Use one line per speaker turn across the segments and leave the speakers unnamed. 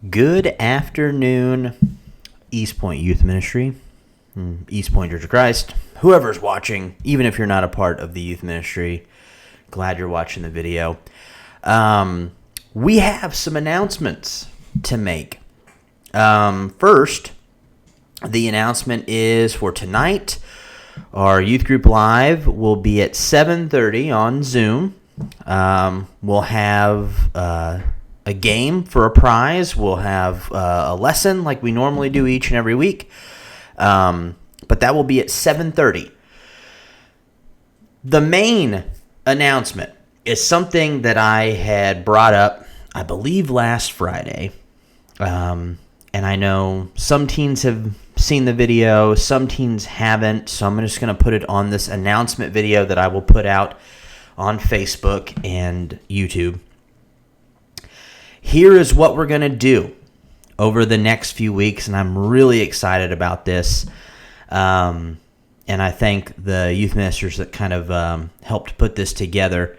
Good afternoon, East Point Youth Ministry, East Point Church of Christ, whoever's watching, even if you're not a part of the youth ministry, glad you're watching the video. We have some announcements to make. First, the announcement is for tonight. Our youth group live will be at 7:30 on Zoom. We'll have a game for a prize. We'll have a lesson like we normally do each and every week. But that will be at 7:30. The main announcement is something that I had brought up, I believe, last Friday. And I know some teens have seen the video, some teens haven't, so I'm just going to put it on this announcement video that I will put out on Facebook and YouTube. Here is what we're going to do over the next few weeks, and I'm really excited about this. And I thank the youth ministers that kind of helped put this together.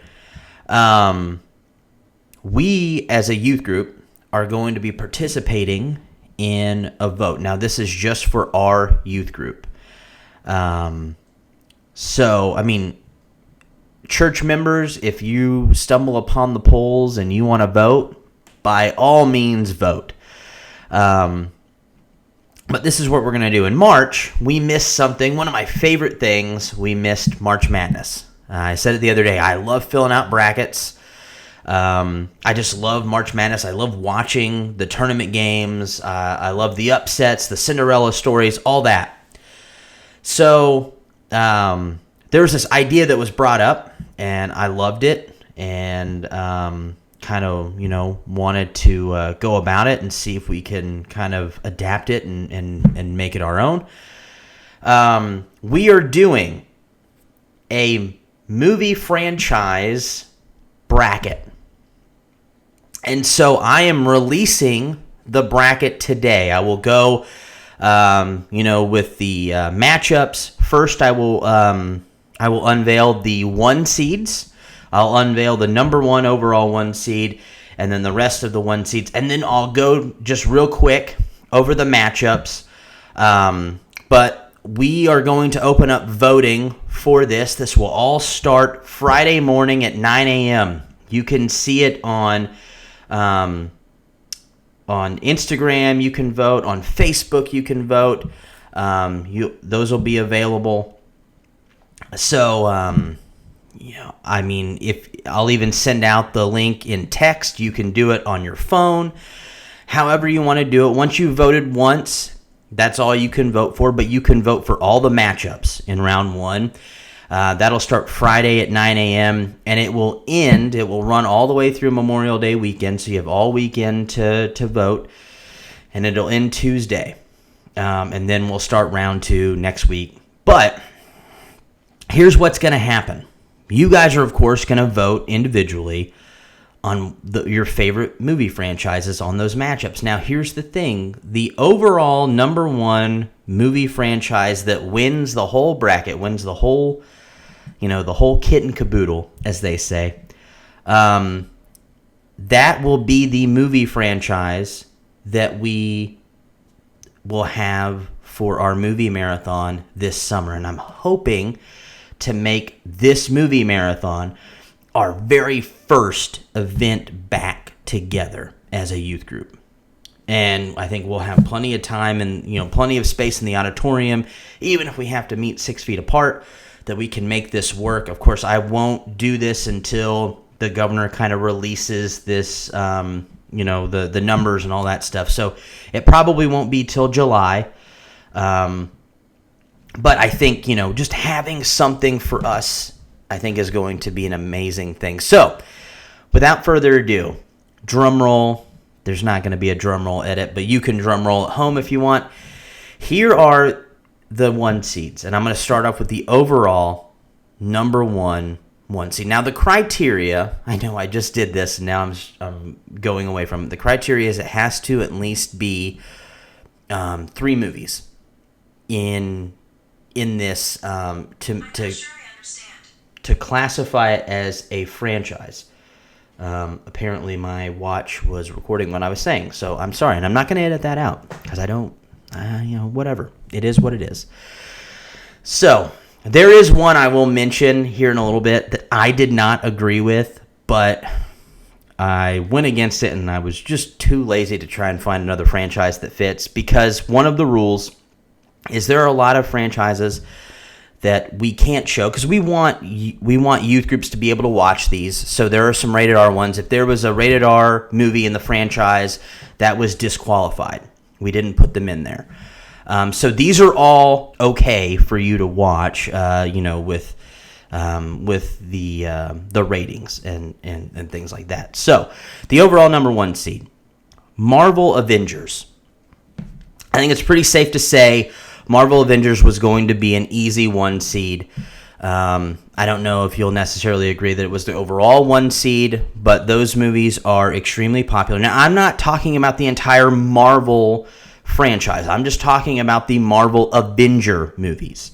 We, as a youth group, are going to be participating in a vote. Now, this is just for our youth group. Church members, if you stumble upon the polls and you want to vote, by all means vote. But this is what we're going to do. In March, we missed something. One of my favorite things, we missed March Madness. I said it the other day. I love filling out brackets. I just love March Madness. I love watching the tournament games. I love the upsets, the Cinderella stories, all that. So there was this idea that was brought up, and I loved it, and kind of, wanted to go about it and see if we can kind of adapt it and make it our own. We are doing a movie franchise bracket. And so I am releasing the bracket today. I will go, with the matchups. First, I will unveil the 1 seeds. I'll unveil the number 1 overall 1 seed, and then the rest of the 1 seeds. And then I'll go just real quick over the matchups. But we are going to open up voting for this. This will all start Friday morning at 9 a.m. You can see it on Instagram. You can vote. On Facebook, you can vote. Those will be available. So, if I'll even send out the link in text, you can do it on your phone. However you want to do it. Once you've voted once, that's all you can vote for, but you can vote for all the matchups in round 1. That'll start Friday at 9 a.m., and it will run all the way through Memorial Day weekend, so you have all weekend to vote, and it'll end Tuesday. And then we'll start round 2 next week. But here's what's going to happen. You guys are, of course, going to vote individually on your favorite movie franchises on those matchups. Now, here's the thing. The overall number 1 movie franchise that wins the whole bracket, wins the whole kit and caboodle, as they say, that will be the movie franchise that we will have for our movie marathon this summer. And I'm hoping to make this movie marathon our very first event back together as a youth group. And I think we'll have plenty of time and plenty of space in the auditorium, even if we have to meet 6 feet apart, that we can make this work. Of course, I won't do this until the governor kind of releases this, the numbers and all that stuff. So it probably won't be till July. But I think, just having something for us, I think, is going to be an amazing thing. So, without further ado, drum roll. There's not going to be a drum roll edit, but you can drum roll at home if you want. Here are the 1 seeds, and I'm going to start off with the overall number 1 seed. Now, the criteria, I know I just did this, and now I'm going away from it. The criteria is it has to at least be 3 movies in this to classify it as a franchise. Apparently, my watch was recording what I was saying, so I'm sorry, and I'm not going to edit that out because I don't, whatever. It is what it is. So, there is one I will mention here in a little bit that I did not agree with, but I went against it, and I was just too lazy to try and find another franchise that fits, because one of the rules is there are a lot of franchises that we can't show because we want youth groups to be able to watch these. So there are some rated R ones. If there was a rated R movie in the franchise, that was disqualified. We didn't put them in there. So these are all okay for you to watch, with the ratings and things like that. So the overall number 1 seed, Marvel Avengers. I think it's pretty safe to say Marvel Avengers was going to be an easy 1 seed. I don't know if you'll necessarily agree that it was the overall 1 seed, but those movies are extremely popular. Now, I'm not talking about the entire Marvel franchise. I'm just talking about the Marvel Avenger movies.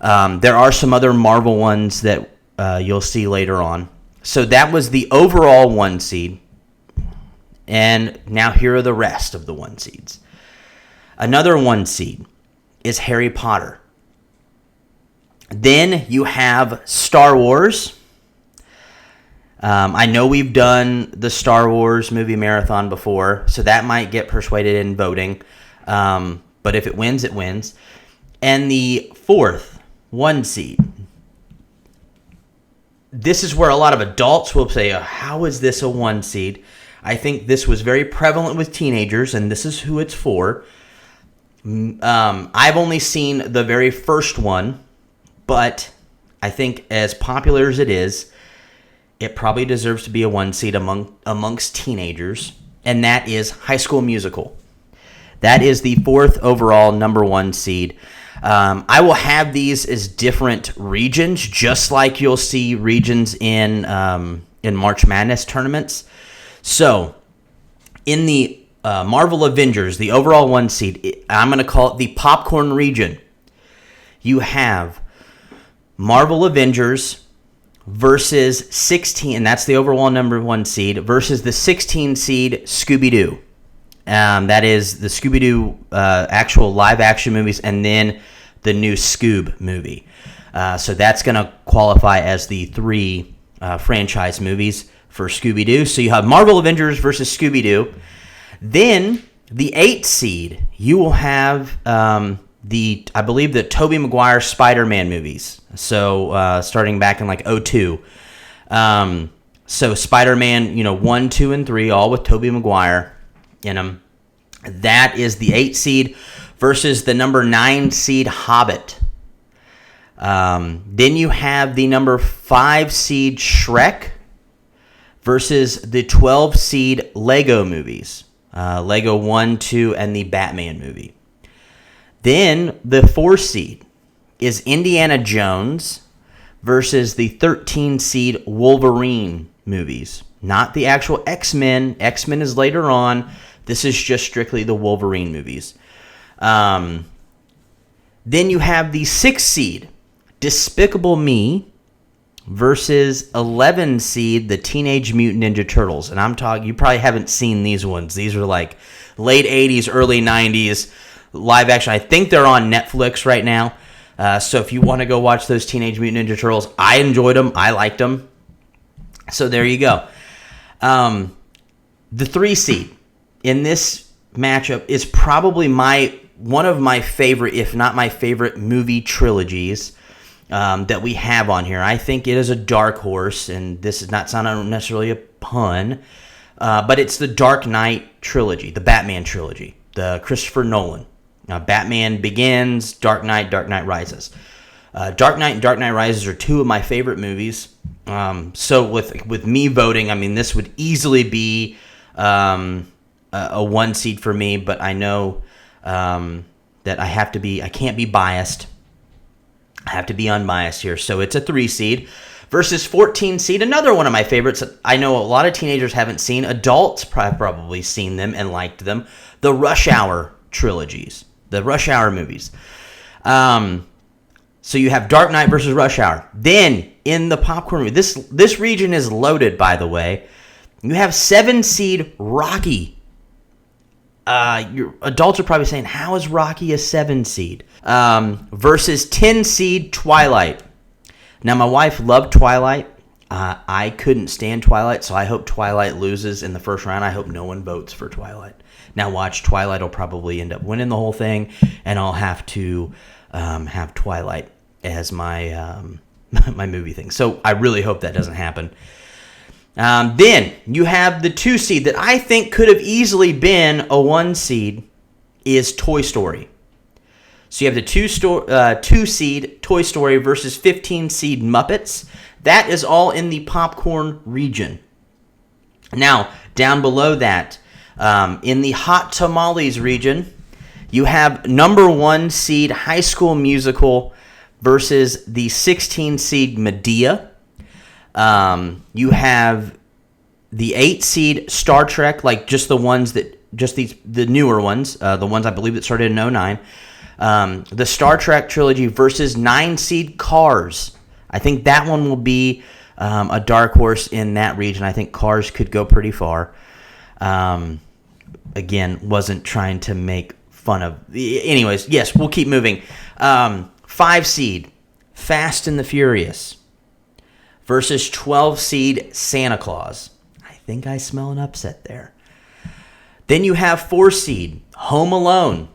There are some other Marvel ones that you'll see later on. So that was the overall 1 seed. And now here are the rest of the 1 seeds. Another 1 seed is Harry Potter. Then you have Star Wars. I know we've done the Star Wars movie marathon before, so that might get persuaded in voting. But if it wins, it wins. And the 4th 1 seed. This is where a lot of adults will say, how is this a 1 seed? I think this was very prevalent with teenagers, and this is who it's for. I've only seen the very first one, but I think as popular as it is, it probably deserves to be a 1 seed amongst teenagers, and that is High School Musical. That is the 4th overall number 1 seed. I will have these as different regions, just like you'll see regions in March Madness tournaments. So, in the Marvel Avengers, the overall 1 seed, I'm going to call it the popcorn region. You have Marvel Avengers versus 16, and that's the overall number 1 seed, versus the 16 seed Scooby-Doo. That is the Scooby-Doo actual live-action movies, and then the new Scoob movie. So that's going to qualify as the 3 franchise movies for Scooby-Doo. So you have Marvel Avengers versus Scooby-Doo. Then the 8th seed, you will have I believe the Tobey Maguire Spider-Man movies. So starting back in like 2002. So Spider-Man, 1, 2, and 3, all with Tobey Maguire in them. That is the 8th seed versus the number 9 seed Hobbit. Then you have the number 5 seed Shrek versus the 12 seed Lego movies. Lego 1, 2, and the Batman movie. Then the 4 seed is Indiana Jones versus the 13 seed Wolverine movies. Not the actual X-Men. X-Men is later on. This is just strictly the Wolverine movies. Then you have the 6th seed, Despicable Me, versus 11 seed, the Teenage Mutant Ninja Turtles. And I'm talking, you probably haven't seen these ones. These are like late 80s, early 90s live action. I think they're on Netflix right now. So if you want to go watch those Teenage Mutant Ninja Turtles, I enjoyed them. I liked them. So there you go. The 3 seed in this matchup is probably one of my favorite, if not my favorite, movie trilogies that we have on here. I think it is a dark horse, and this is not sounding necessarily a pun, but it's the Dark Knight trilogy, the Batman trilogy, the Christopher Nolan. Batman Begins, Dark Knight Rises. Dark Knight and Dark Knight Rises are 2 of my favorite movies. So with me voting, I mean, this would easily be a 1 seed for me, but I know that I can't be biased. I have to be unbiased here. So it's a 3 seed versus 14 seed, another one of my favorites. I know a lot of teenagers haven't seen. Adults probably seen them and liked them. The Rush Hour trilogies, the Rush Hour movies. So you have Dark Knight versus Rush Hour. Then in the popcorn movie, this region is loaded, by the way. You have 7 seed Rocky. Your adults are probably saying, how is Rocky a 7 seed? Versus 10 seed Twilight. Now, my wife loved Twilight. I couldn't stand Twilight, so I hope Twilight loses in the first round. I hope no one votes for Twilight. Now, watch, Twilight will probably end up winning the whole thing, and I'll have to have Twilight as my my movie thing. So I really hope that doesn't happen. Then you have the 2 seed that I think could have easily been a 1 seed is Toy Story. So you have the 2 seed Toy Story versus 15 seed Muppets. That is all in the popcorn region. Now, down below that, in the Hot Tamales region, you have number 1 seed High School Musical versus the 16 seed Medea. You have the 8 seed Star Trek, like just the ones that, the newer ones, the ones I believe that started in 2009. The Star Trek trilogy versus 9 seed Cars. I think that one will be a dark horse in that region. I think Cars could go pretty far. Again, wasn't trying to make fun of. Anyways, yes, we'll keep moving. 5 seed Fast and the Furious versus 12 seed Santa Claus. I think I smell an upset there. Then you have 4 seed Home Alone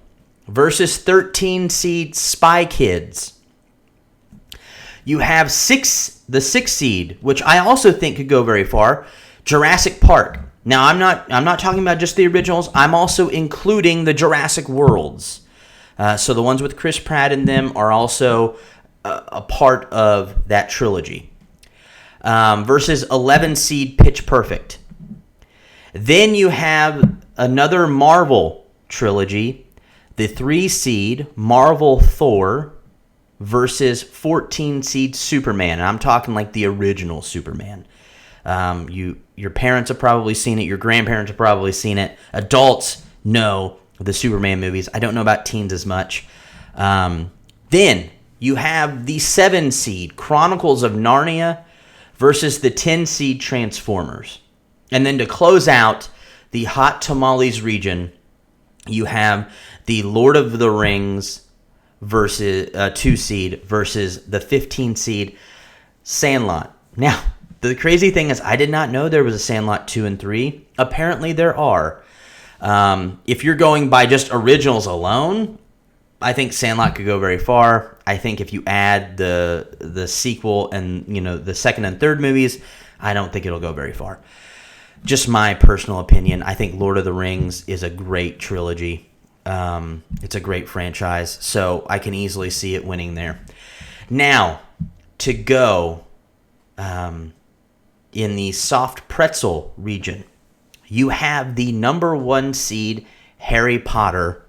versus 13 seed Spy Kids. You have the 6 seed, which I also think could go very far, Jurassic Park. Now, I'm not talking about just the originals. I'm also including the Jurassic Worlds. So the ones with Chris Pratt in them are also a part of that trilogy. Versus 11 seed Pitch Perfect. Then you have another Marvel trilogy, the 3 seed Marvel Thor versus 14 seed Superman. And I'm talking like the original Superman. Your parents have probably seen it. Your grandparents have probably seen it. Adults know the Superman movies. I don't know about teens as much. Then you have the 7 seed Chronicles of Narnia versus the 10 seed Transformers. And then to close out the Hot Tamales region, you have the Lord of the Rings versus 2 seed versus the 15 seed Sandlot. Now, the crazy thing is I did not know there was a Sandlot 2 and 3. Apparently there are. If you're going by just originals alone, I think Sandlot could go very far. I think if you add the sequel and the second and third movies, I don't think it'll go very far. Just my personal opinion. I think Lord of the Rings is a great trilogy. It's a great franchise, so I can easily see it winning there. Now, to go in the soft pretzel region, you have the number 1 seed Harry Potter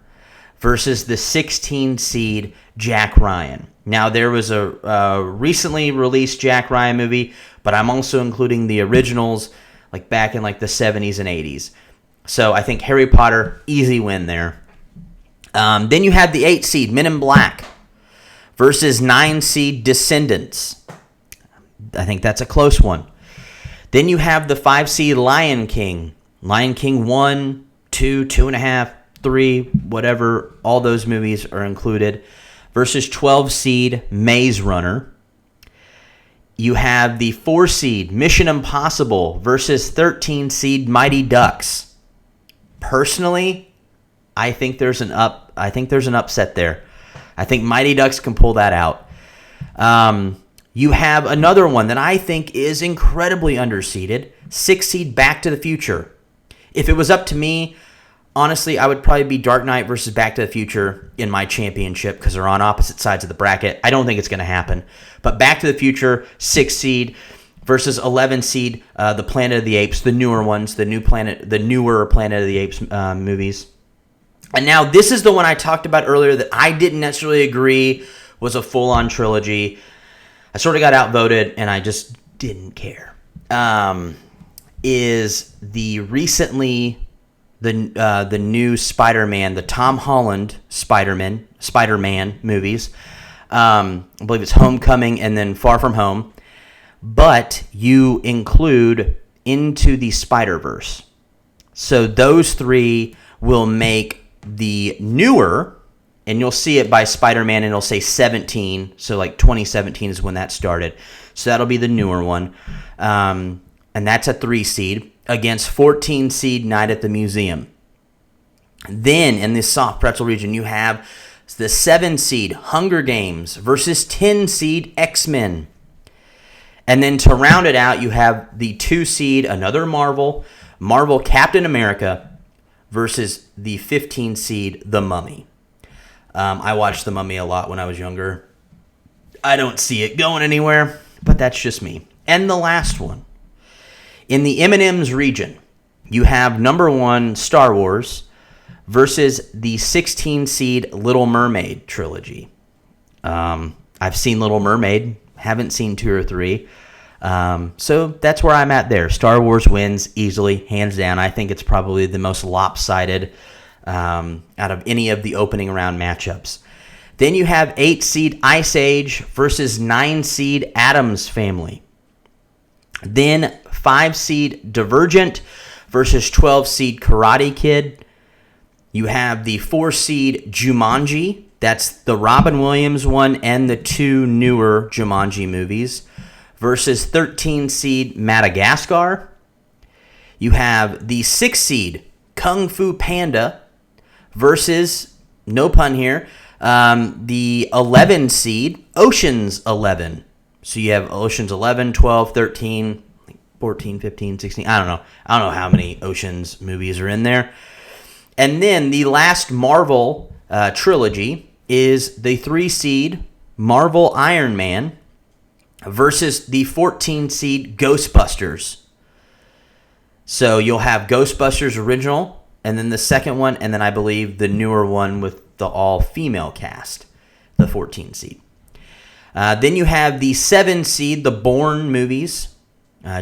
versus the 16 seed Jack Ryan. Now, there was a recently released Jack Ryan movie, but I'm also including the originals, like back in like the 70s and 80s. So I think Harry Potter, easy win there. Then you have the 8 seed Men in Black versus 9 seed Descendants. I think that's a close one. Then you have the 5 seed Lion King. Lion King 1, 2, 2.5, 3, whatever, all those movies are included, versus 12 seed Maze Runner. You have the 4 seed Mission Impossible versus 13 seed Mighty Ducks. Personally, I think there's an upset there. I think Mighty Ducks can pull that out. You have another one that I think is incredibly underseeded, 6 seed Back to the Future. If it was up to me, honestly, I would probably be Dark Knight versus Back to the Future in my championship because they're on opposite sides of the bracket. I don't think it's going to happen. But Back to the Future, 6 seed versus 11 seed, the Planet of the Apes, the newer ones, the newer Planet of the Apes movies. And now this is the one I talked about earlier that I didn't necessarily agree was a full-on trilogy. I sort of got outvoted, and I just didn't care. Is the recently the new Spider-Man, the Tom Holland Spider-Man movies. I believe it's Homecoming and then Far From Home. But you include Into the Spider-Verse. So those three will make the newer, and you'll see it by Spider-Man, and it'll say 17. So like 2017 is when that started. So that'll be the newer one. And that's a 3 seed against 14 seed Night at the Museum. Then in this soft pretzel region, you have the 7 seed Hunger Games versus 10 seed X-Men. And then to round it out, you have the 2 seed, another Marvel Captain America versus the 15 seed The Mummy. I watched The Mummy a lot when I was younger. I don't see it going anywhere, but that's just me. And the last one. In the M&M's region, you have number 1 Star Wars versus the 16 seed Little Mermaid trilogy. I've seen Little Mermaid, haven't seen 2 or 3. So that's where I'm at there. Star Wars wins easily, hands down. I think it's probably the most lopsided out of any of the opening round matchups. Then you have 8 seed Ice Age versus 9 seed Addams Family. Then 5 seed Divergent versus 12 seed Karate Kid. You have the 4 seed Jumanji. That's the Robin Williams one and the 2 newer Jumanji movies. Versus 13 seed Madagascar. You have the 6 seed Kung Fu Panda versus, no pun here, the 11 seed Ocean's 11. So you have Ocean's 11, 12, 13, 14, 15, 16. I don't know how many Ocean's movies are in there. And then the last Marvel trilogy is the 3 seed Marvel Iron Man versus the 14 seed Ghostbusters. So you'll have Ghostbusters original, and then the second one, and then I believe the newer one with the all-female cast, the 14 seed. Then you have the 7 seed, the Bourne movies,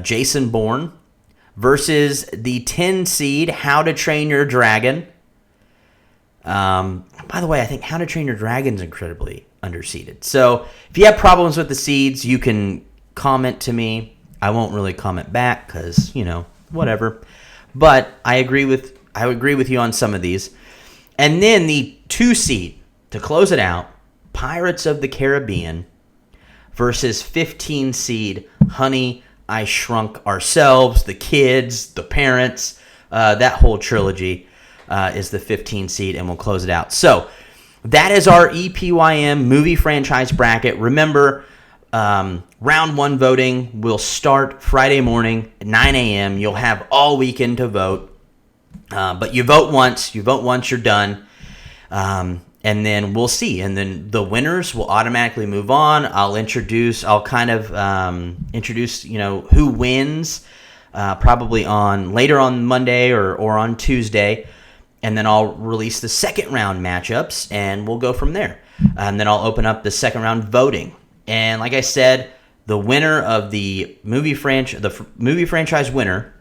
Jason Bourne, versus the 10 seed, How to Train Your Dragon. By the way, I think How to Train Your Dragon is incredibly underseeded. So if you have problems with the seeds, you can comment to me. I won't really comment back because, whatever. But I agree with you on some of these. And then the 2 seed, to close it out, Pirates of the Caribbean versus 15 seed Honey, I Shrunk Ourselves, the kids, the parents, that whole trilogy is the 15 seed, and we'll close it out. So that is our EPYM movie franchise bracket. Remember, round 1 voting will start Friday morning at 9 a.m. You'll have all weekend to vote. But you vote once, you're done. And then we'll see. And then the winners will automatically move on. I'll introduce, who wins probably later on Monday or on Tuesday. And then I'll release the second round matchups, and we'll go from there. And then I'll open up the second round voting. And like I said, the winner of the movie franchise winner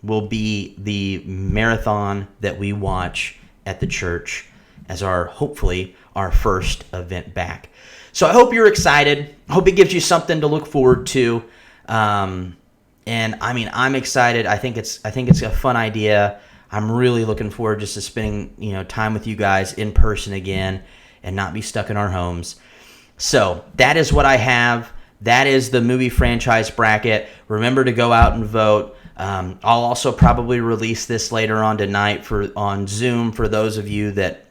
will be the marathon that we watch at the church as hopefully our first event back. So I hope you're excited. I hope it gives you something to look forward to. And I mean, I'm excited. I think it's a fun idea. I'm really looking forward just to spending, time with you guys in person again and not be stuck in our homes. So that is what I have. That is the movie franchise bracket. Remember to go out and vote. I'll also probably release this later on tonight on Zoom for those of you that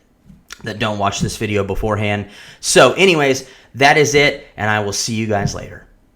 don't watch this video beforehand. So anyways, that is it, and I will see you guys later.